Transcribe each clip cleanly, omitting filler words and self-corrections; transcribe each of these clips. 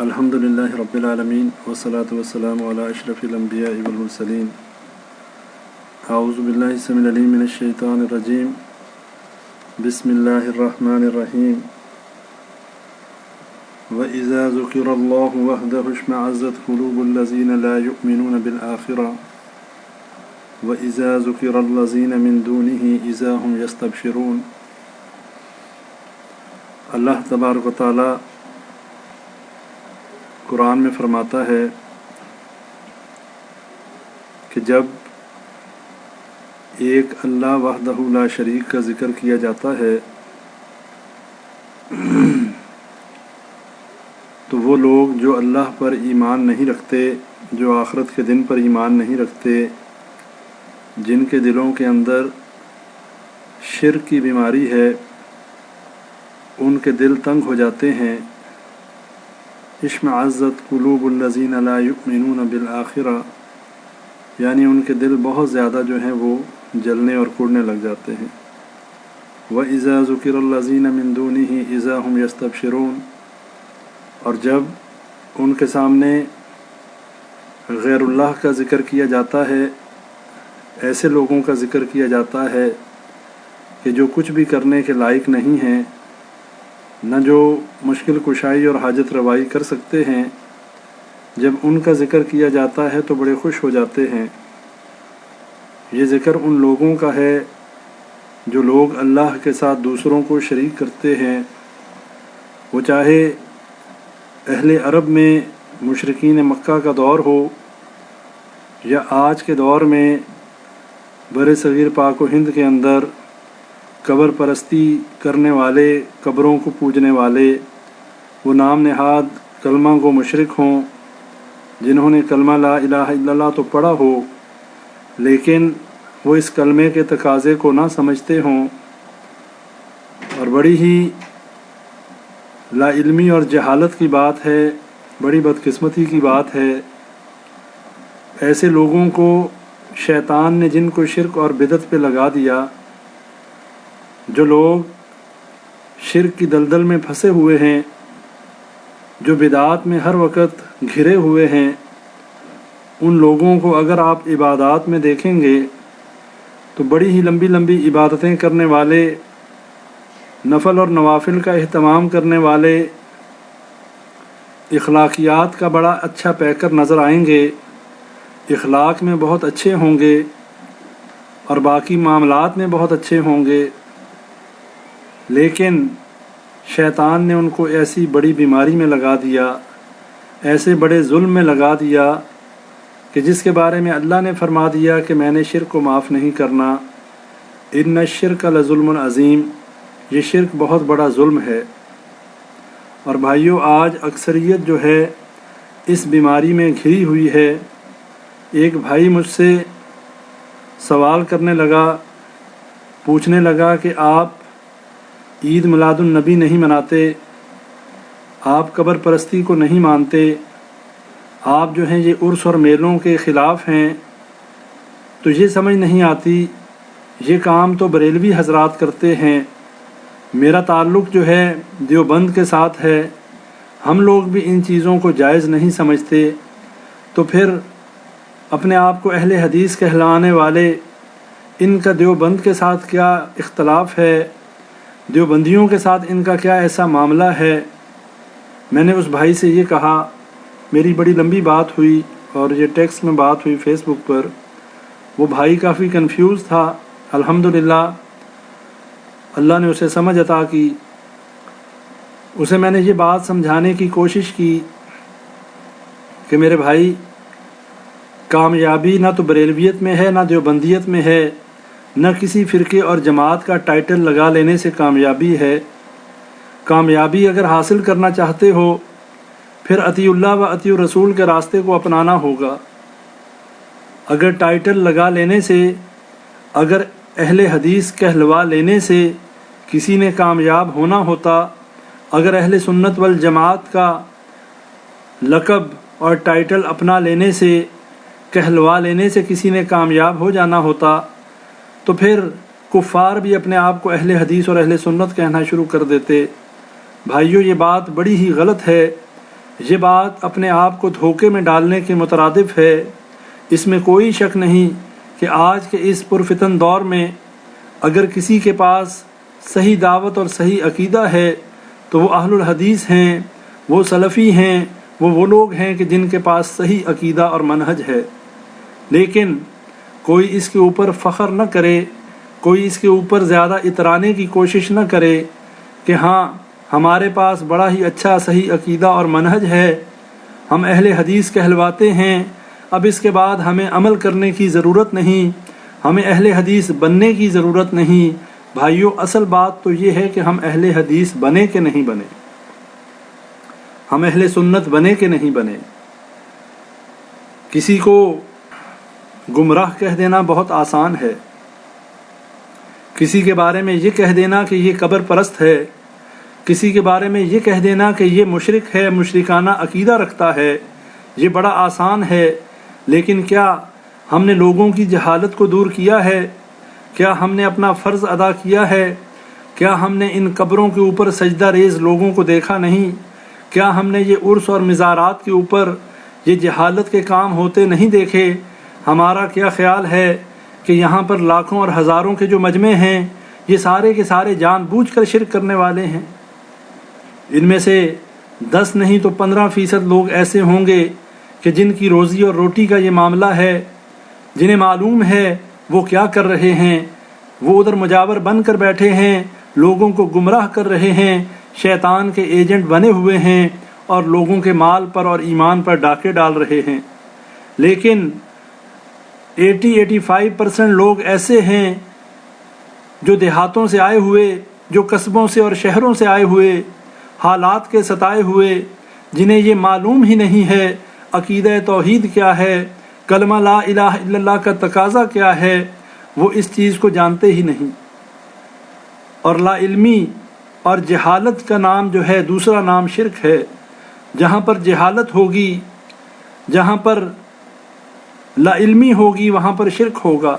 الحمد للہ رب العالمین والصلاة والسلام علی اشرف الانبیاء والمرسلین اعوذ باللہ السمیع العلیم من الشیطان الرجیم بسم اللہ الرحمن الرحیم وَإِذَا ذُكِرَ اللَّهُ وَحْدَهُ اشْمَعَزَّتْ قُلُوبُ الَّذِينَ لَا يُؤْمِنُونَ بِالْآخِرَةِ وَإِذَا ذُكِرَ الَّذِينَ مِن دُونِهِ إِذَا هُمْ يَسْتَبْشِرُونَ۔ اللہ تبارک و تعالیٰ قرآن میں فرماتا ہے کہ جب ایک اللہ وحدہ لا شریک کا ذکر کیا جاتا ہے تو وہ لوگ جو اللہ پر ایمان نہیں رکھتے، جو آخرت کے دن پر ایمان نہیں رکھتے، جن کے دلوں کے اندر شرک کی بیماری ہے، ان کے دل تنگ ہو جاتے ہیں۔ اشمعزت قلوب الذین لا یؤمنون بالآخرہ، یعنی ان کے دل بہت زیادہ جو ہیں وہ جلنے اور کڑنے لگ جاتے ہیں۔ وَإِذَا ذُكِرَ الَّذِينَ مِن دُونِهِ إِذَا هُمْ يَسْتَبْشِرُونَ، اور جب ان کے سامنے غیر اللہ کا ذکر کیا جاتا ہے، ایسے لوگوں کا ذکر کیا جاتا ہے کہ جو کچھ بھی کرنے کے لائق نہیں ہیں، نہ جو مشکل کشائی اور حاجت روائی کر سکتے ہیں، جب ان کا ذکر کیا جاتا ہے تو بڑے خوش ہو جاتے ہیں۔ یہ ذکر ان لوگوں کا ہے جو لوگ اللہ کے ساتھ دوسروں کو شریک کرتے ہیں، وہ چاہے اہل عرب میں مشرکین مکہ کا دور ہو یا آج کے دور میں بر صغیر پاک و ہند کے اندر قبر پرستی کرنے والے، قبروں کو پوجنے والے، وہ نام نہاد کلمہ گو مشرک ہوں، جنہوں نے کلمہ لا الہ الا اللہ تو پڑھا ہو لیکن وہ اس کلمے کے تقاضے کو نہ سمجھتے ہوں، اور بڑی ہی لا علمی اور جہالت کی بات ہے، بڑی بدقسمتی کی بات ہے۔ ایسے لوگوں کو شیطان نے جن کو شرک اور بدعت پہ لگا دیا، جو لوگ شرک کی دلدل میں پھنسے ہوئے ہیں، جو بدعات میں ہر وقت گھرے ہوئے ہیں، ان لوگوں کو اگر آپ عبادات میں دیکھیں گے تو بڑی ہی لمبی لمبی عبادتیں کرنے والے، نفل اور نوافل کا اہتمام کرنے والے، اخلاقیات کا بڑا اچھا پیکر نظر آئیں گے، اخلاق میں بہت اچھے ہوں گے اور باقی معاملات میں بہت اچھے ہوں گے، لیکن شیطان نے ان کو ایسی بڑی بیماری میں لگا دیا، ایسے بڑے ظلم میں لگا دیا کہ جس کے بارے میں اللہ نے فرما دیا کہ میں نے شرک کو معاف نہیں کرنا۔ ان الشرک لظلم عظیم، یہ شرک بہت بڑا ظلم ہے۔ اور بھائیوں، آج اکثریت جو ہے اس بیماری میں گھری ہوئی ہے۔ ایک بھائی مجھ سے سوال کرنے لگا، پوچھنے لگا کہ آپ عید میلاد النبی نہیں مناتے، آپ قبر پرستی کو نہیں مانتے، آپ جو ہیں یہ عرس اور میلوں کے خلاف ہیں، تو یہ سمجھ نہیں آتی، یہ کام تو بریلوی حضرات کرتے ہیں، میرا تعلق جو ہے دیوبند کے ساتھ ہے، ہم لوگ بھی ان چیزوں کو جائز نہیں سمجھتے، تو پھر اپنے آپ کو اہل حدیث کہلانے والے ان کا دیوبند کے ساتھ کیا اختلاف ہے، دیوبندیوں کے ساتھ ان کا کیا ایسا معاملہ ہے؟ میں نے اس بھائی سے یہ کہا، میری بڑی لمبی بات ہوئی اور یہ ٹیکسٹ میں بات ہوئی فیس بک پر، وہ بھائی کافی کنفیوز تھا۔ الحمدللہ اللہ نے اسے سمجھ عطا کی، اسے میں نے یہ بات سمجھانے کی کوشش کی کہ میرے بھائی، کامیابی نہ تو بریلویت میں ہے، نہ دیوبندیت میں ہے، نہ کسی فرقے اور جماعت کا ٹائٹل لگا لینے سے کامیابی ہے۔ کامیابی اگر حاصل کرنا چاہتے ہو پھر اطیع اللہ و اطیع الرسول کے راستے کو اپنانا ہوگا۔ اگر ٹائٹل لگا لینے سے، اگر اہل حدیث کہلوا لینے سے کسی نے کامیاب ہونا ہوتا، اگر اہل سنت والجماعت کا لقب اور ٹائٹل اپنا لینے سے، کہلوا لینے سے کسی نے کامیاب ہو جانا ہوتا، تو پھر کفار بھی اپنے آپ کو اہل حدیث اور اہل سنت کہنا شروع کر دیتے۔ بھائیوں، یہ بات بڑی ہی غلط ہے، یہ بات اپنے آپ کو دھوکے میں ڈالنے کے مترادف ہے۔ اس میں کوئی شک نہیں کہ آج کے اس پرفتن دور میں اگر کسی کے پاس صحیح دعوت اور صحیح عقیدہ ہے تو وہ اہل الحدیث ہیں، وہ سلفی ہیں، وہ لوگ ہیں کہ جن کے پاس صحیح عقیدہ اور منہج ہے۔ لیکن کوئی اس کے اوپر فخر نہ کرے، کوئی اس کے اوپر زیادہ اترانے کی کوشش نہ کرے کہ ہاں ہمارے پاس بڑا ہی اچھا صحیح عقیدہ اور منہج ہے، ہم اہل حدیث کہلواتے ہیں، اب اس کے بعد ہمیں عمل کرنے کی ضرورت نہیں، ہمیں اہل حدیث بننے کی ضرورت نہیں۔ بھائیو، اصل بات تو یہ ہے کہ ہم اہل حدیث بنے کہ نہیں بنے، ہم اہل سنت بنے کہ نہیں بنے۔ کسی کو گمراہ کہہ دینا بہت آسان ہے، کسی کے بارے میں یہ کہہ دینا کہ یہ قبر پرست ہے، کسی کے بارے میں یہ کہہ دینا کہ یہ مشرک ہے، مشرکانہ عقیدہ رکھتا ہے، یہ بڑا آسان ہے۔ لیکن کیا ہم نے لوگوں کی جہالت کو دور کیا ہے؟ کیا ہم نے اپنا فرض ادا کیا ہے؟ کیا ہم نے ان قبروں کے اوپر سجدہ ریز لوگوں کو دیکھا نہیں؟ کیا ہم نے یہ عرس اور مزارات کے اوپر یہ جہالت کے کام ہوتے نہیں دیکھے؟ ہمارا کیا خیال ہے کہ یہاں پر لاکھوں اور ہزاروں کے جو مجمع ہیں یہ سارے کے سارے جان بوجھ کر شرک کرنے والے ہیں؟ ان میں سے 10 نہیں تو 15% لوگ ایسے ہوں گے کہ جن کی روزی اور روٹی کا یہ معاملہ ہے، جنہیں معلوم ہے وہ کیا کر رہے ہیں، وہ ادھر مجاور بن کر بیٹھے ہیں، لوگوں کو گمراہ کر رہے ہیں، شیطان کے ایجنٹ بنے ہوئے ہیں اور لوگوں کے مال پر اور ایمان پر ڈاکے ڈال رہے ہیں۔ لیکن 80-85% لوگ ایسے ہیں جو دیہاتوں سے آئے ہوئے، جو قصبوں سے اور شہروں سے آئے ہوئے، حالات کے ستائے ہوئے، جنہیں یہ معلوم ہی نہیں ہے عقیدہ توحید کیا ہے، کلمہ لا الہ الا اللہ کا تقاضا کیا ہے، وہ اس چیز کو جانتے ہی نہیں۔ اور لا علمی اور جہالت کا نام جو ہے دوسرا نام شرک ہے۔ جہاں پر جہالت ہوگی، جہاں پر لا علمی ہوگی وہاں پر شرک ہوگا،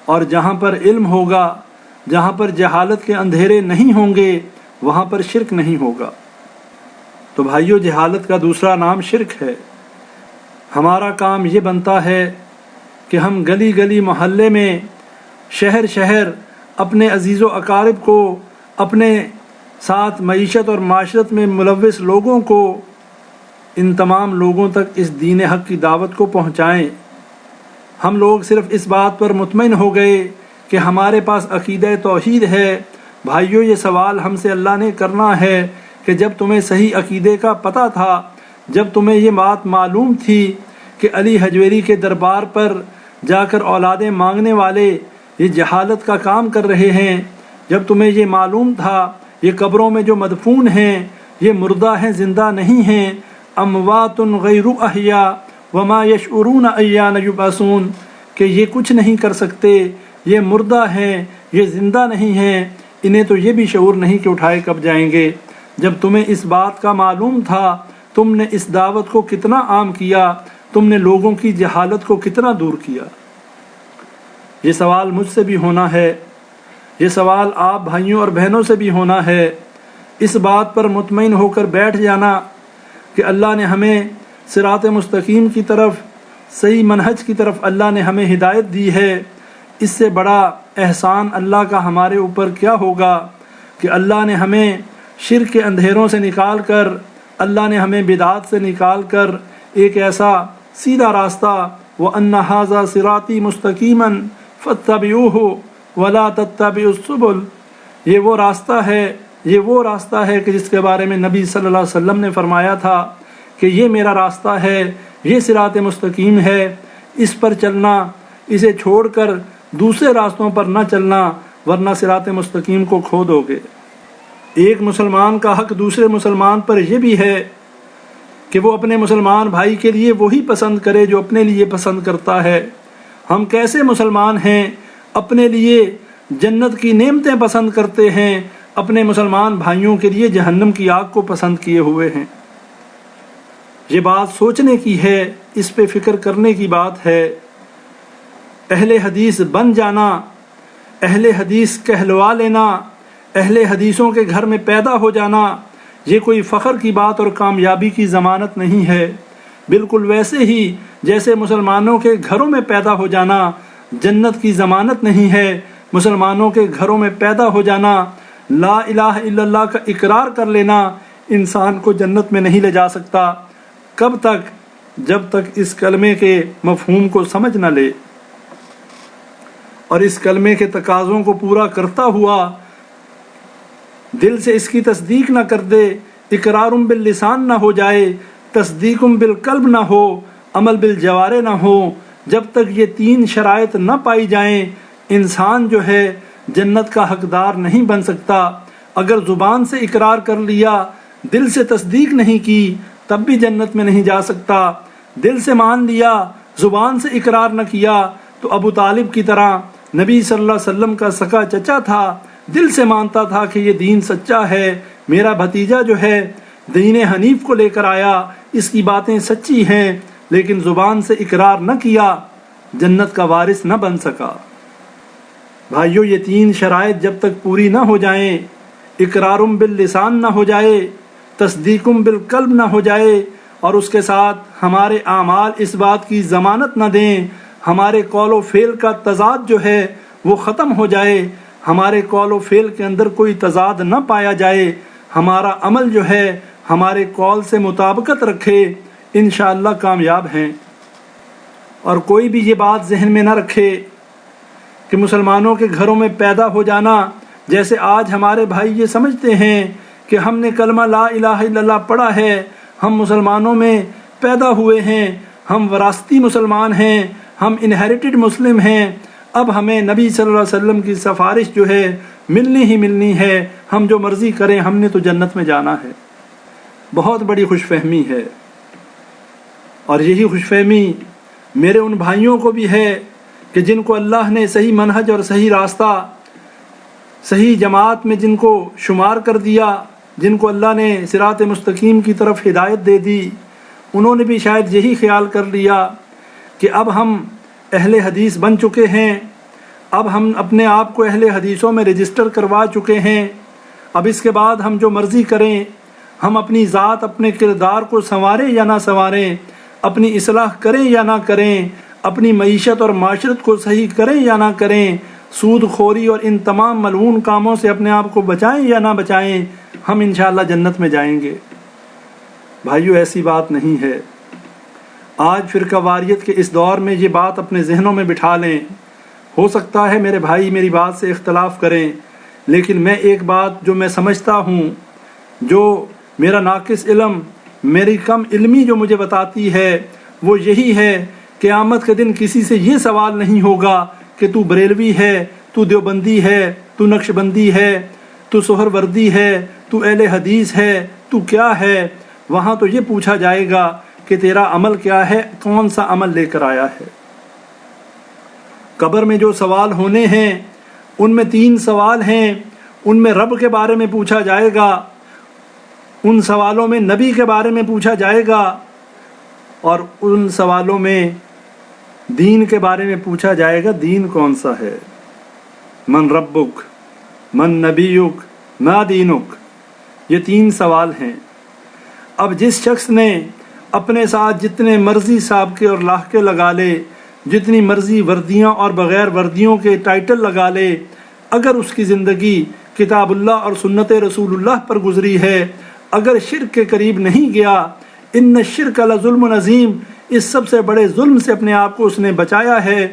اور جہاں پر علم ہوگا، جہاں پر جہالت کے اندھیرے نہیں ہوں گے وہاں پر شرک نہیں ہوگا۔ تو بھائیو، جہالت کا دوسرا نام شرک ہے۔ ہمارا کام یہ بنتا ہے کہ ہم گلی گلی محلے میں، شہر شہر اپنے عزیز و اقارب کو، اپنے ساتھ معیشت اور معاشرت میں ملوث لوگوں کو، ان تمام لوگوں تک اس دین حق کی دعوت کو پہنچائیں۔ ہم لوگ صرف اس بات پر مطمئن ہو گئے کہ ہمارے پاس عقیدہ توحید ہے۔ بھائیو، یہ سوال ہم سے اللہ نے کرنا ہے کہ جب تمہیں صحیح عقیدے کا پتہ تھا، جب تمہیں یہ بات معلوم تھی کہ علی حجویری کے دربار پر جا کر اولادیں مانگنے والے یہ جہالت کا کام کر رہے ہیں، جب تمہیں یہ معلوم تھا یہ قبروں میں جو مدفون ہیں یہ مردہ ہیں، زندہ نہیں ہیں، اموات غیر احیاء وما یشعرون ایان یبعثون، کہ یہ کچھ نہیں کر سکتے، یہ مردہ ہیں، یہ زندہ نہیں ہیں، انہیں تو یہ بھی شعور نہیں کہ اٹھائے کب جائیں گے۔ جب تمہیں اس بات کا معلوم تھا، تم نے اس دعوت کو کتنا عام کیا، تم نے لوگوں کی جہالت کو کتنا دور کیا۔ یہ سوال مجھ سے بھی ہونا ہے، یہ سوال آپ بھائیوں اور بہنوں سے بھی ہونا ہے۔ اس بات پر مطمئن ہو کر بیٹھ جانا کہ اللہ نے ہمیں صراط مستقیم کی طرف، صحیح منہج کی طرف اللہ نے ہمیں ہدایت دی ہے۔ اس سے بڑا احسان اللہ کا ہمارے اوپر کیا ہوگا کہ اللہ نے ہمیں شرک کے اندھیروں سے نکال کر، اللہ نے ہمیں بدعات سے نکال کر ایک ایسا سیدھا راستہ، وَأَنَّ هَذَا صِرَاطِي مُسْتَقِيمًا فَاتَّبِعُوهُ وَلَا تَتَّبِعُوا السُّبُلَ، یہ وہ راستہ ہے، یہ وہ راستہ ہے کہ جس کے بارے میں نبی صلی اللہ علیہ وسلم نے فرمایا تھا کہ یہ میرا راستہ ہے، یہ صراط مستقیم ہے، اس پر چلنا، اسے چھوڑ کر دوسرے راستوں پر نہ چلنا، ورنہ صراط مستقیم کو کھو دو گے۔ ایک مسلمان کا حق دوسرے مسلمان پر یہ بھی ہے کہ وہ اپنے مسلمان بھائی کے لیے وہی پسند کرے جو اپنے لیے پسند کرتا ہے۔ ہم کیسے مسلمان ہیں، اپنے لیے جنت کی نعمتیں پسند کرتے ہیں، اپنے مسلمان بھائیوں کے لیے جہنم کی آگ کو پسند کیے ہوئے ہیں۔ یہ بات سوچنے کی ہے، اس پہ فکر کرنے کی بات ہے۔ اہل حدیث بن جانا، اہل حدیث کہلوا لینا، اہل حدیثوں کے گھر میں پیدا ہو جانا، یہ کوئی فخر کی بات اور کامیابی کی ضمانت نہیں ہے۔ بالکل ویسے ہی جیسے مسلمانوں کے گھروں میں پیدا ہو جانا جنت کی ضمانت نہیں ہے، مسلمانوں کے گھروں میں پیدا ہو جانا، لا الہ الا اللہ کا اقرار کر لینا انسان کو جنت میں نہیں لے جا سکتا۔ کب تک؟ جب تک اس کلمے کے مفہوم کو سمجھ نہ لے اور اس کلمے کے تقاضوں کو پورا کرتا ہوا دل سے اس کی تصدیق نہ کر دے، اقرار باللسان نہ ہو جائے، تصدیق بالقلب نہ ہو، عمل بالجوارح نہ ہو۔ جب تک یہ تین شرائط نہ پائی جائیں انسان جو ہے جنت کا حقدار نہیں بن سکتا۔ اگر زبان سے اقرار کر لیا، دل سے تصدیق نہیں کی، تب بھی جنت میں نہیں جا سکتا۔ دل سے مان لیا، زبان سے اقرار نہ کیا تو ابو طالب کی طرح نبی صلی اللہ علیہ وسلم کا سگا چچا تھا، دل سے مانتا تھا کہ یہ دین سچا ہے، میرا بھتیجا جو ہے دین حنیف کو لے کر آیا، اس کی باتیں سچی ہیں، لیکن زبان سے اقرار نہ کیا، جنت کا وارث نہ بن سکا۔ بھائیو، یہ تین شرائط جب تک پوری نہ ہو جائیں، اقرار باللسان نہ ہو جائے، تصدیق بالقلب نہ ہو جائے، اور اس کے ساتھ ہمارے اعمال اس بات کی ضمانت نہ دیں، ہمارے قول و فعل کا تضاد جو ہے وہ ختم ہو جائے، ہمارے قول و فعل کے اندر کوئی تضاد نہ پایا جائے، ہمارا عمل جو ہے ہمارے قول سے مطابقت رکھے، انشاءاللہ کامیاب ہیں۔ اور کوئی بھی یہ بات ذہن میں نہ رکھے کہ مسلمانوں کے گھروں میں پیدا ہو جانا، جیسے آج ہمارے بھائی یہ سمجھتے ہیں کہ ہم نے کلمہ لا الہ الا اللہ پڑھا ہے، ہم مسلمانوں میں پیدا ہوئے ہیں، ہم وراثتی مسلمان ہیں، ہم انہیریٹڈ مسلم ہیں، اب ہمیں نبی صلی اللہ علیہ وسلم کی سفارش جو ہے ملنی ہی ملنی ہے، ہم جو مرضی کریں، ہم نے تو جنت میں جانا ہے۔ بہت بڑی خوش فہمی ہے، اور یہی خوش فہمی میرے ان بھائیوں کو بھی ہے کہ جن کو اللہ نے صحیح منہج اور صحیح راستہ، صحیح جماعت میں جن کو شمار کر دیا، جن کو اللہ نے صراط مستقیم کی طرف ہدایت دے دی، انہوں نے بھی شاید یہی خیال کر لیا کہ اب ہم اہل حدیث بن چکے ہیں، اب ہم اپنے آپ کو اہل حدیثوں میں رجسٹر کروا چکے ہیں، اب اس کے بعد ہم جو مرضی کریں، ہم اپنی ذات اپنے کردار کو سنواریں یا نہ سنواریں، اپنی اصلاح کریں یا نہ کریں، اپنی معیشت اور معاشرت کو صحیح کریں یا نہ کریں، سود خوری اور ان تمام ملعون کاموں سے اپنے آپ کو بچائیں یا نہ بچائیں، ہم انشاءاللہ جنت میں جائیں گے۔ بھائیو، ایسی بات نہیں ہے۔ آج فرقہ واریت کے اس دور میں یہ بات اپنے ذہنوں میں بٹھا لیں۔ ہو سکتا ہے میرے بھائی میری بات سے اختلاف کریں، لیکن میں ایک بات جو میں سمجھتا ہوں، جو میرا ناقص علم، میری کم علمی جو مجھے بتاتی ہے، وہ یہی ہے، قیامت کے دن کسی سے یہ سوال نہیں ہوگا کہ تو بریلوی ہے، تو دیوبندی ہے، تو نقش بندی ہے، تو سہر وردی ہے، تو اہل حدیث ہے، تو کیا ہے۔ وہاں تو یہ پوچھا جائے گا کہ تیرا عمل کیا ہے، کون سا عمل لے کر آیا ہے۔ قبر میں جو سوال ہونے ہیں ان میں 3 سوال ہیں، ان میں رب کے بارے میں پوچھا جائے گا، ان سوالوں میں نبی کے بارے میں پوچھا جائے گا، اور ان سوالوں میں دین کے بارے میں پوچھا جائے گا، دین کون سا ہے۔ من ربک، من نبیک، ما دینک، یہ 3 سوال ہیں۔ اب جس شخص نے اپنے ساتھ جتنے مرضی سابقے اور لاحقے لگا لے، جتنی مرضی وردیاں اور بغیر وردیوں کے ٹائٹل لگا لے، اگر اس کی زندگی کتاب اللہ اور سنت رسول اللہ پر گزری ہے، اگر شرک کے قریب نہیں گیا، ان الشرک لظلم عظیم، اس سب سے بڑے ظلم سے اپنے آپ کو اس نے بچایا ہے،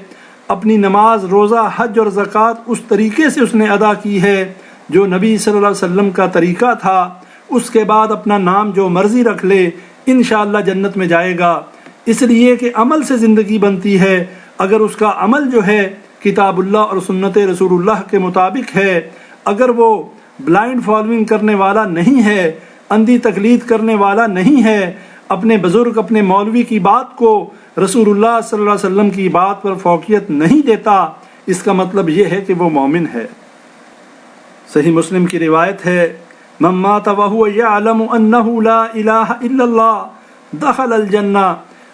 اپنی نماز، روزہ، حج اور زکوٰۃ اس طریقے سے اس نے ادا کی ہے جو نبی صلی اللہ علیہ وسلم کا طریقہ تھا، اس کے بعد اپنا نام جو مرضی رکھ لے، انشاءاللہ جنت میں جائے گا۔ اس لیے کہ عمل سے زندگی بنتی ہے، اگر اس کا عمل جو ہے کتاب اللہ اور سنت رسول اللہ کے مطابق ہے، اگر وہ بلائنڈ فالوئنگ کرنے والا نہیں ہے، اندھی تقلید کرنے والا نہیں ہے، اپنے بزرگ، اپنے مولوی کی بات کو رسول اللہ صلی اللہ علیہ وسلم کی بات پر فوقیت نہیں دیتا، اس کا مطلب یہ ہے کہ وہ مومن ہے۔ صحیح مسلم کی روایت ہے، من مات وهو يعلم انه لا الہ الا اللہ دخل الجنہ،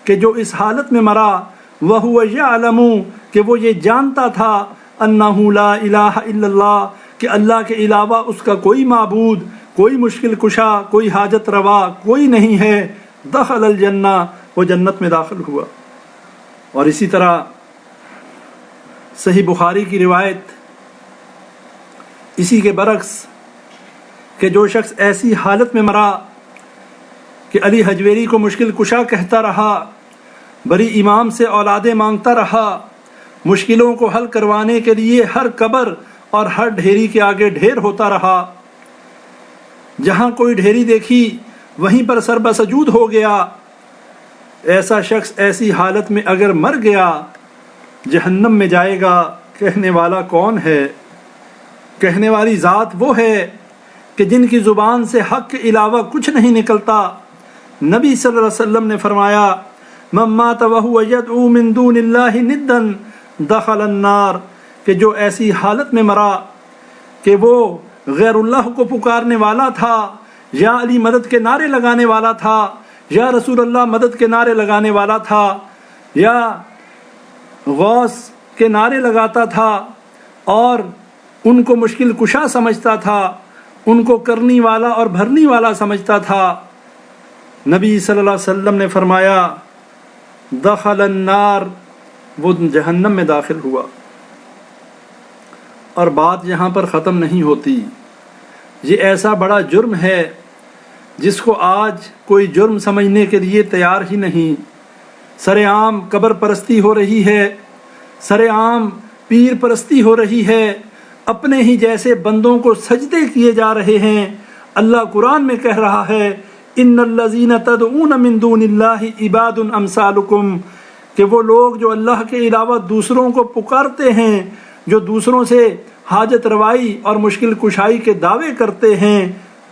کہ جو اس حالت میں مرا، وهو يعلم، کہ وہ یہ جانتا تھا، انه لا الہ الا اللہ، کہ اللہ کے علاوہ اس کا کوئی معبود، کوئی مشکل کشا، کوئی حاجت روا کوئی نہیں ہے، دخل الجنہ، وہ جنت میں داخل ہوا۔ اور اسی طرح صحیح بخاری کی روایت اسی کے برعکس کہ جو شخص ایسی حالت میں مرا کہ علی حجویری کو مشکل کشا کہتا رہا، بری امام سے اولادیں مانگتا رہا، مشکلوں کو حل کروانے کے لیے ہر قبر اور ہر ڈھیری کے آگے ڈھیر ہوتا رہا، جہاں کوئی ڈھیری دیکھی وہیں پر سر بسجود ہو گیا، ایسا شخص ایسی حالت میں اگر مر گیا جہنم میں جائے گا۔ کہنے والا کون ہے؟ کہنے والی ذات وہ ہے کہ جن کی زبان سے حق کے علاوہ کچھ نہیں نکلتا۔ نبی صلی اللہ علیہ وسلم نے فرمایا من مات وهو يدعو من دون اللہ ندا دخل النار، کہ جو ایسی حالت میں مرا کہ وہ غیر اللہ کو پکارنے والا تھا، یا علی مدد کے نعرے لگانے والا تھا، یا رسول اللہ مدد کے نعرے لگانے والا تھا، یا غوث کے نعرے لگاتا تھا اور ان کو مشکل کشا سمجھتا تھا، ان کو کرنی والا اور بھرنی والا سمجھتا تھا، نبی صلی اللہ علیہ وسلم نے فرمایا دخل النار، وہ جہنم میں داخل ہوا۔ اور بات یہاں پر ختم نہیں ہوتی، یہ ایسا بڑا جرم ہے جس کو آج کوئی جرم سمجھنے کے لیے تیار ہی نہیں۔ سر عام قبر پرستی ہو رہی ہے، سر عام پیر پرستی ہو رہی ہے، اپنے ہی جیسے بندوں کو سجدے کیے جا رہے ہیں۔ اللہ قرآن میں کہہ رہا ہے ان الذین تدعون من دون اللہ عباد امثالکم، کہ وہ لوگ جو اللہ کے علاوہ دوسروں کو پکارتے ہیں، جو دوسروں سے حاجت روائی اور مشکل کشائی کے دعوے کرتے ہیں،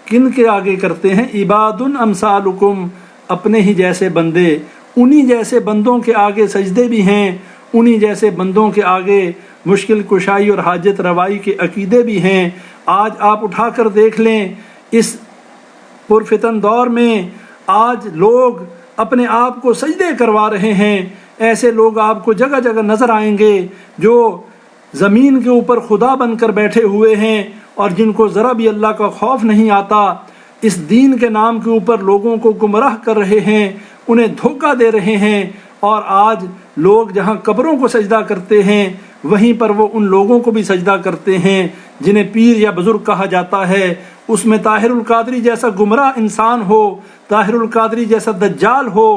کن کے آگے کرتے ہیں؟ عباد امثالکم، اپنے ہی جیسے بندے، انہی جیسے بندوں کے آگے سجدے بھی ہیں، انہی جیسے بندوں کے آگے مشکل کشائی اور حاجت روائی کے عقیدے بھی ہیں۔ آج آپ اٹھا کر دیکھ لیں، اس پرفتن دور میں آج لوگ اپنے آپ کو سجدے کروا رہے ہیں۔ ایسے لوگ آپ کو جگہ جگہ نظر آئیں گے جو زمین کے اوپر خدا بن کر بیٹھے ہوئے ہیں اور جن کو ذرا بھی اللہ کا خوف نہیں آتا، اس دین کے نام کے اوپر لوگوں کو گمراہ کر رہے ہیں، انہیں دھوکہ دے رہے ہیں۔ اور آج لوگ جہاں قبروں کو سجدہ کرتے ہیں وہیں پر وہ ان لوگوں کو بھی سجدہ کرتے ہیں جنہیں پیر یا بزرگ کہا جاتا ہے۔ اس میں طاہر القادری جیسا گمراہ انسان ہو، طاہر القادری جیسا دجال ہو،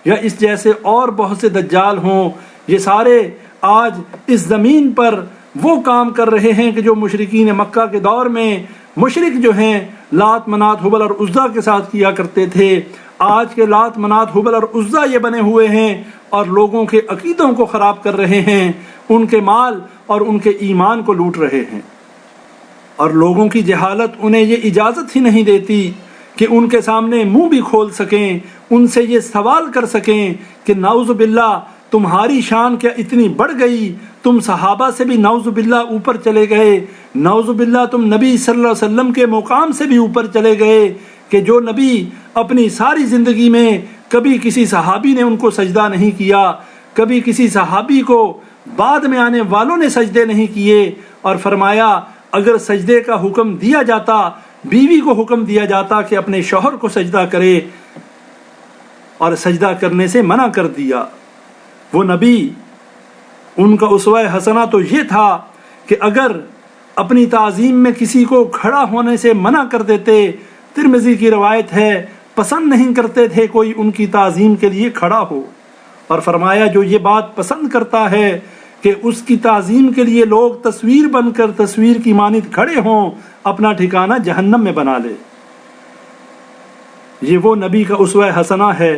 یا اس جیسے اور بہت سے دجال ہوں، یہ سارے آج اس زمین پر وہ کام کر رہے ہیں کہ جو مشرکین مکہ کے دور میں مشرک جو ہیں لات منات حبل اور عزا کے ساتھ کیا کرتے تھے۔ آج کے لات منات حبل اور عزا یہ بنے ہوئے ہیں اور لوگوں کے عقیدوں کو خراب کر رہے ہیں، ان کے مال اور ان کے ایمان کو لوٹ رہے ہیں۔ اور لوگوں کی جہالت انہیں یہ اجازت ہی نہیں دیتی کہ ان کے سامنے منہ بھی کھول سکیں، ان سے یہ سوال کر سکیں کہ نعوذ باللہ تمہاری شان کیا اتنی بڑھ گئی، تم صحابہ سے بھی نعوذ باللہ اوپر چلے گئے، نعوذ باللہ تم نبی صلی اللہ علیہ وسلم کے مقام سے بھی اوپر چلے گئے، کہ جو نبی اپنی ساری زندگی میں کبھی کسی صحابی نے ان کو سجدہ نہیں کیا، کبھی کسی صحابی کو بعد میں آنے والوں نے سجدے نہیں کیے، اور فرمایا اگر سجدے کا حکم دیا جاتا، بیوی کو حکم دیا جاتا کہ اپنے شوہر کو سجدہ کرے، اور سجدہ کرنے سے منع کر دیا۔ وہ نبی، ان کا اسوہ حسنہ تو یہ تھا کہ اگر اپنی تعظیم میں کسی کو کھڑا ہونے سے منع کر دیتے، ترمذی کی روایت ہے پسند نہیں کرتے تھے کوئی ان کی تعظیم کے لیے کھڑا ہو، اور فرمایا جو یہ بات پسند کرتا ہے کہ اس کی تعظیم کے لیے لوگ تصویر بن کر تصویر کی مانند کھڑے ہوں، اپنا ٹھکانہ جہنم میں بنا لے۔ یہ وہ نبی کا اسوہ حسنہ ہے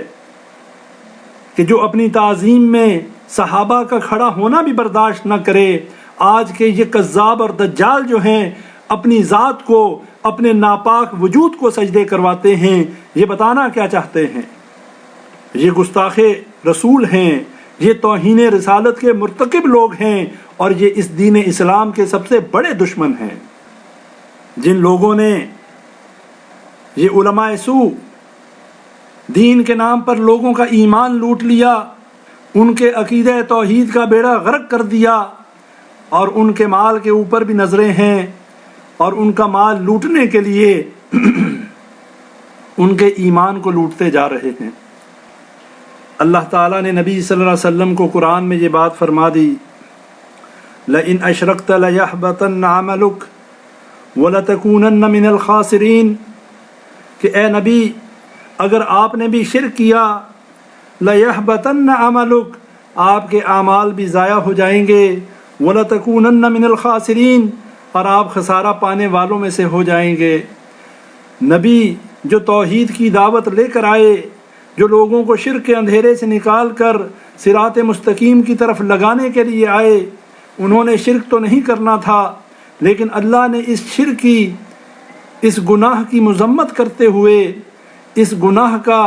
کہ جو اپنی تعظیم میں صحابہ کا کھڑا ہونا بھی برداشت نہ کرے۔ آج کے یہ کذاب اور دجال جو ہیں اپنی ذات کو، اپنے ناپاک وجود کو سجدے کرواتے ہیں، یہ بتانا کیا چاہتے ہیں؟ یہ گستاخ رسول ہیں، یہ توہین رسالت کے مرتکب لوگ ہیں، اور یہ اس دین اسلام کے سب سے بڑے دشمن ہیں۔ جن لوگوں نے، یہ علماء سو، دین کے نام پر لوگوں کا ایمان لوٹ لیا، ان کے عقیدہ توحید کا بیڑا غرق کر دیا، اور ان کے مال کے اوپر بھی نظریں ہیں، اور ان کا مال لوٹنے کے لیے ان کے ایمان کو لوٹتے جا رہے ہیں۔ اللہ تعالیٰ نے نبی صلی اللہ علیہ وسلم کو قرآن میں یہ بات فرما دی، لَإِنْ أَشْرَكْتَ لَيَحْبَطَنَّ عَمَلُكَ وَلَتَكُونَنَّ مِنَ الْخَاسِرِينَ، کہ اے نبی اگر آپ نے بھی شرک کیا، لَيَحْبَطَنَّ عَمَلُكَ، آپ کے اعمال بھی ضائع ہو جائیں گے، وَلَتَكُونَنَّ مِنَ الْخَاسِرِينَ، اور آپ خسارہ پانے والوں میں سے ہو جائیں گے۔ نبی جو توحید کی دعوت لے کر آئے، جو لوگوں کو شرک کے اندھیرے سے نکال کر صراط مستقیم کی طرف لگانے کے لیے آئے، انہوں نے شرک تو نہیں کرنا تھا، لیکن اللہ نے اس شرک کی، اس گناہ کی مذمت کرتے ہوئے، اس گناہ کا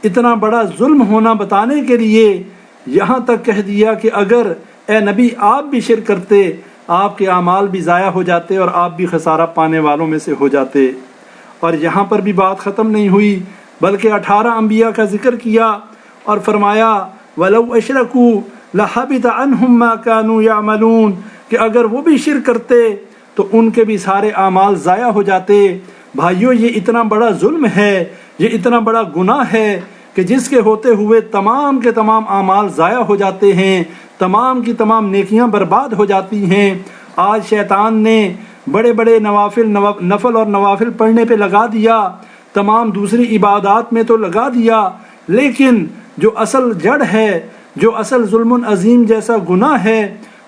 اتنا بڑا ظلم ہونا بتانے کے لیے یہاں تک کہہ دیا کہ اگر اے نبی آپ بھی شرک کرتے، آپ کے اعمال بھی ضائع ہو جاتے اور آپ بھی خسارہ پانے والوں میں سے ہو جاتے۔ اور یہاں پر بھی بات ختم نہیں ہوئی، بلکہ 18 انبیاء کا ذکر کیا اور فرمایا وَلَوْ أَشْرَكُوا لَحَبِطَ عَنْهُمْ مَا كَانُوا يَعْمَلُونَ، کہ اگر وہ بھی شرک کرتے تو ان کے بھی سارے اعمال ضائع ہو جاتے۔ بھائیو، یہ اتنا بڑا ظلم ہے، یہ اتنا بڑا گناہ ہے کہ جس کے ہوتے ہوئے تمام کے تمام اعمال ضائع ہو جاتے ہیں، تمام کی تمام نیکیاں برباد ہو جاتی ہیں۔ آج شیطان نے بڑے بڑے نفل اور نوافل پڑھنے پہ لگا دیا، تمام دوسری عبادات میں تو لگا دیا، لیکن جو اصل جڑ ہے، جو اصل ظلم عظیم جیسا گناہ ہے،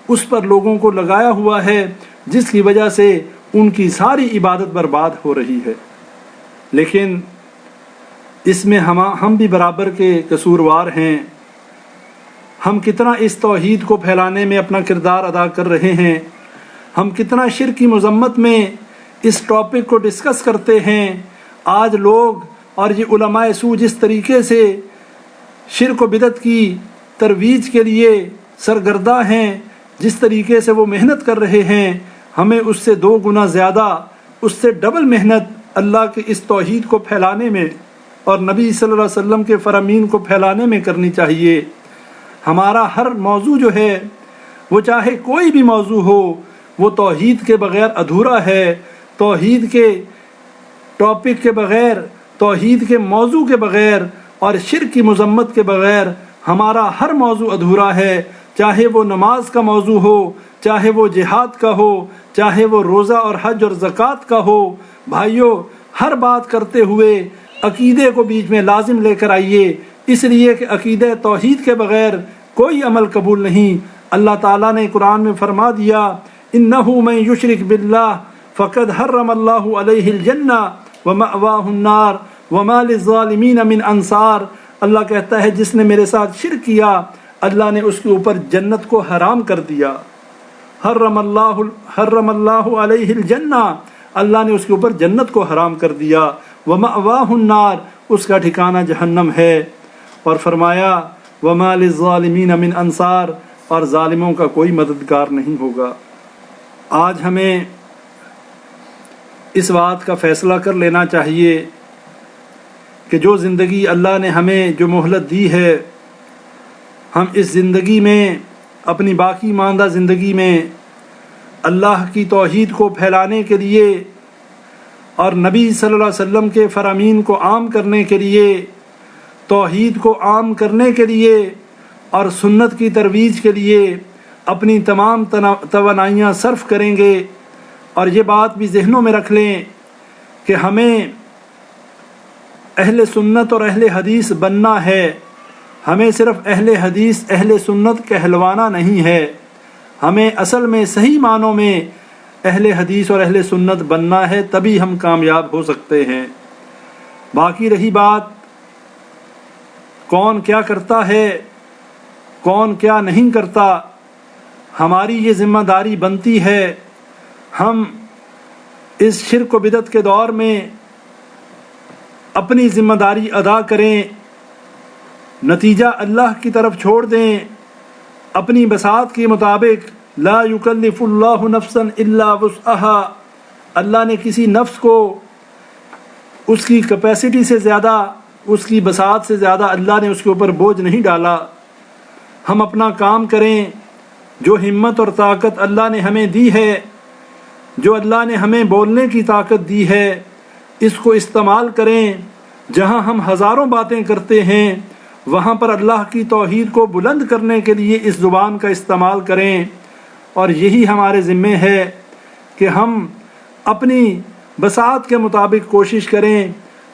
اس پر لوگوں کو لگایا ہوا ہے، جس کی وجہ سے ان کی ساری عبادت برباد ہو رہی ہے۔ لیکن اس میں ہم بھی برابر کے قصوروار ہیں۔ ہم کتنا اس توحید کو پھیلانے میں اپنا کردار ادا کر رہے ہیں، ہم کتنا شرک کی مذمت میں اس ٹاپک کو ڈسکس کرتے ہیں۔ آج لوگ اور یہ علماء سو جس طریقے سے شرک و بدعت کی ترویج کے لیے سرگردہ ہیں، جس طریقے سے وہ محنت کر رہے ہیں، ہمیں اس سے 2 گنا زیادہ، اس سے ڈبل محنت اللہ کے اس توحید کو پھیلانے میں اور نبی صلی اللہ علیہ وسلم کے فرامین کو پھیلانے میں کرنی چاہیے۔ ہمارا ہر موضوع جو ہے، وہ چاہے کوئی بھی موضوع ہو، وہ توحید کے بغیر ادھورا ہے۔ توحید کے ٹاپک کے بغیر، توحید کے موضوع کے بغیر اور شرک کی مذمت کے بغیر ہمارا ہر موضوع ادھورا ہے، چاہے وہ نماز کا موضوع ہو، چاہے وہ جہاد کا ہو، چاہے وہ روزہ اور حج اور زکوٰۃ کا ہو۔ بھائیو، ہر بات کرتے ہوئے عقیدے کو بیچ میں لازم لے کر آئیے، اس لیے کہ عقیدہ توحید کے بغیر کوئی عمل قبول نہیں۔ اللہ تعالیٰ نے قرآن میں فرما دیا انہ من یشرک باللہ فقد حرم اللہ علیہ الجنہ ومأواہ النار وما للظالمین من انصار۔ اللہ کہتا ہے جس نے میرے ساتھ شرک کیا، اللہ نے اس کے اوپر جنت کو حرام کر دیا۔ حرم اللہ علیہ الجنہ، اللہ نے اس کے اوپر جنت کو حرام کر دیا۔ ومأواہ النار، اس کا ٹھکانہ جہنم ہے۔ اور فرمایا وما للظالمین من انصار، اور ظالموں کا کوئی مددگار نہیں ہوگا۔ آج ہمیں اس بات کا فیصلہ کر لینا چاہیے کہ جو زندگی اللہ نے ہمیں جو مہلت دی ہے، ہم اس زندگی میں، اپنی باقی ماندہ زندگی میں اللہ کی توحید کو پھیلانے کے لیے اور نبی صلی اللہ علیہ وسلم کے فرامین کو عام کرنے کے لیے، توحید کو عام کرنے کے لیے اور سنت کی ترویج کے لیے اپنی تمام توانائیاں صرف کریں گے۔ اور یہ بات بھی ذہنوں میں رکھ لیں کہ ہمیں اہل سنت اور اہل حدیث بننا ہے، ہمیں صرف اہل حدیث اہل سنت کہلوانا نہیں ہے، ہمیں اصل میں صحیح معنوں میں اہل حدیث اور اہل سنت بننا ہے، تبھی ہم کامیاب ہو سکتے ہیں۔ باقی رہی بات کون کیا کرتا ہے، کون کیا نہیں کرتا، ہماری یہ ذمہ داری بنتی ہے ہم اس شرک و بدعت کے دور میں اپنی ذمہ داری ادا کریں، نتیجہ اللہ کی طرف چھوڑ دیں، اپنی بساط کے مطابق۔ لا یکلف اللہ نفسا الا وسعها، اللہ نے کسی نفس کو اس کی کیپیسٹی سے زیادہ، اس کی بساط سے زیادہ اللہ نے اس کے اوپر بوجھ نہیں ڈالا۔ ہم اپنا کام کریں، جو ہمت اور طاقت اللہ نے ہمیں دی ہے، جو اللہ نے ہمیں بولنے کی طاقت دی ہے، اس کو استعمال کریں. جہاں ہم ہزاروں باتیں کرتے ہیں وہاں پر اللہ کی توحید کو بلند کرنے کے لیے اس زبان کا استعمال کریں. اور یہی ہمارے ذمے ہے کہ ہم اپنی بساط کے مطابق کوشش کریں،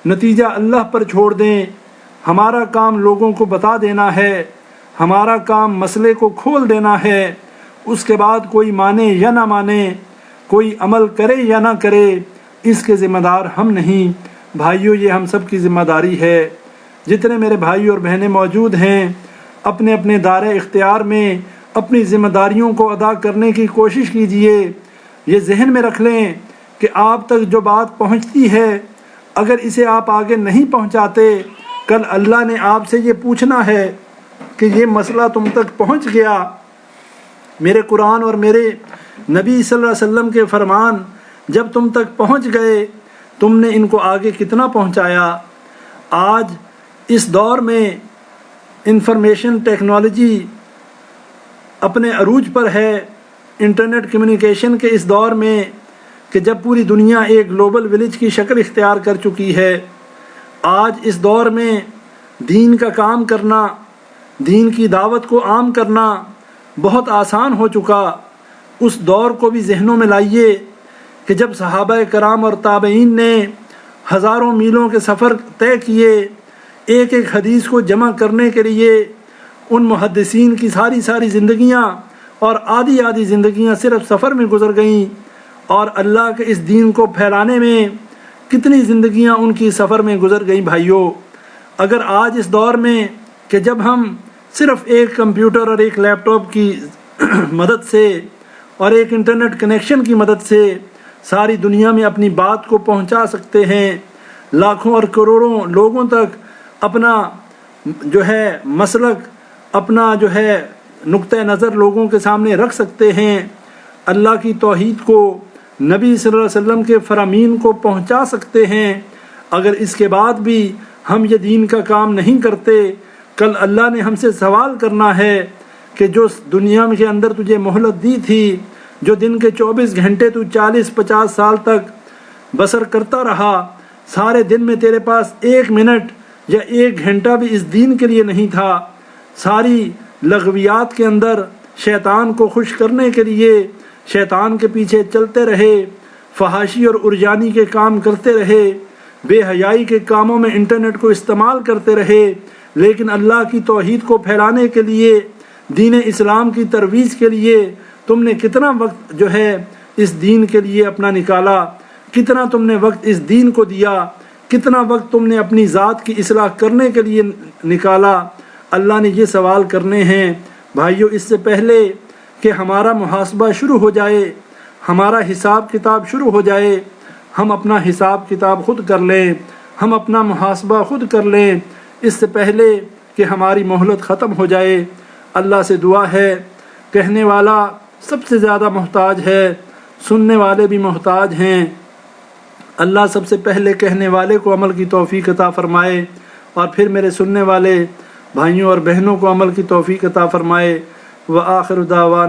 نتیجہ اللہ پر چھوڑ دیں. ہمارا کام لوگوں کو بتا دینا ہے، ہمارا کام مسئلے کو کھول دینا ہے. اس کے بعد کوئی مانے یا نہ مانے، کوئی عمل کرے یا نہ کرے، اس کے ذمہ دار ہم نہیں. بھائیو، یہ ہم سب کی ذمہ داری ہے. جتنے میرے بھائی اور بہنیں موجود ہیں اپنے اپنے دائرہ اختیار میں اپنی ذمہ داریوں کو ادا کرنے کی کوشش کیجئے. یہ ذہن میں رکھ لیں کہ آپ تک جو بات پہنچتی ہے اگر اسے آپ آگے نہیں پہنچاتے، کل اللہ نے آپ سے یہ پوچھنا ہے کہ یہ مسئلہ تم تک پہنچ گیا، میرے قرآن اور میرے نبی صلی اللہ علیہ وسلم کے فرمان جب تم تک پہنچ گئے تم نے ان کو آگے کتنا پہنچایا. آج اس دور میں انفارمیشن ٹیکنالوجی اپنے عروج پر ہے، انٹرنیٹ کمیونیکیشن کے اس دور میں کہ جب پوری دنیا ایک گلوبل ولیج کی شکل اختیار کر چکی ہے. آج اس دور میں دین کا کام کرنا، دین کی دعوت کو عام کرنا بہت آسان ہو چکا. اس دور کو بھی ذہنوں میں لائیے کہ جب صحابہ کرام اور تابعین نے ہزاروں میلوں کے سفر طے کیے ایک ایک حدیث کو جمع کرنے کے لیے، ان محدثین کی ساری زندگیاں اور آدھی زندگیاں صرف سفر میں گزر گئیں، اور اللہ کے اس دین کو پھیلانے میں کتنی زندگیاں ان کی سفر میں گزر گئیں. بھائیوں، اگر آج اس دور میں کہ جب ہم صرف ایک کمپیوٹر اور ایک لیپ ٹاپ کی مدد سے اور ایک انٹرنیٹ کنیکشن کی مدد سے ساری دنیا میں اپنی بات کو پہنچا سکتے ہیں، لاکھوں اور کروڑوں لوگوں تک اپنا جو ہے مسلک، اپنا جو ہے نقطہ نظر لوگوں کے سامنے رکھ سکتے ہیں، اللہ کی توحید کو، نبی صلی اللہ علیہ وسلم کے فرامین کو پہنچا سکتے ہیں، اگر اس کے بعد بھی ہم یہ دین کا کام نہیں کرتے، کل اللہ نے ہم سے سوال کرنا ہے کہ جو دنیا کے اندر تجھے مہلت دی تھی، جو دن کے 24 گھنٹے تو 40-50 سال تک بسر کرتا رہا، سارے دن میں تیرے پاس 1 منٹ یا 1 گھنٹہ بھی اس دین کے لیے نہیں تھا. ساری لغویات کے اندر شیطان کو خوش کرنے کے لیے شیطان کے پیچھے چلتے رہے، فحاشی اور عریانی کے کام کرتے رہے، بے حیائی کے کاموں میں انٹرنیٹ کو استعمال کرتے رہے، لیکن اللہ کی توحید کو پھیلانے کے لیے، دین اسلام کی ترویج کے لیے تم نے کتنا وقت جو ہے اس دین کے لیے اپنا نکالا، کتنا تم نے وقت اس دین کو دیا، کتنا وقت تم نے اپنی ذات کی اصلاح کرنے کے لیے نکالا. اللہ نے یہ سوال کرنے ہیں. بھائیو، اس سے پہلے کہ ہمارا محاسبہ شروع ہو جائے، ہمارا حساب کتاب شروع ہو جائے، ہم اپنا حساب کتاب خود کر لیں، ہم اپنا محاسبہ خود کر لیں، اس سے پہلے کہ ہماری مہلت ختم ہو جائے. اللہ سے دعا ہے، کہنے والا سب سے زیادہ محتاج ہے، سننے والے بھی محتاج ہیں. اللہ سب سے پہلے کہنے والے کو عمل کی توفیق عطا فرمائے، اور پھر میرے سننے والے بھائیوں اور بہنوں کو عمل کی توفیق عطا فرمائے. وآخر دعوانا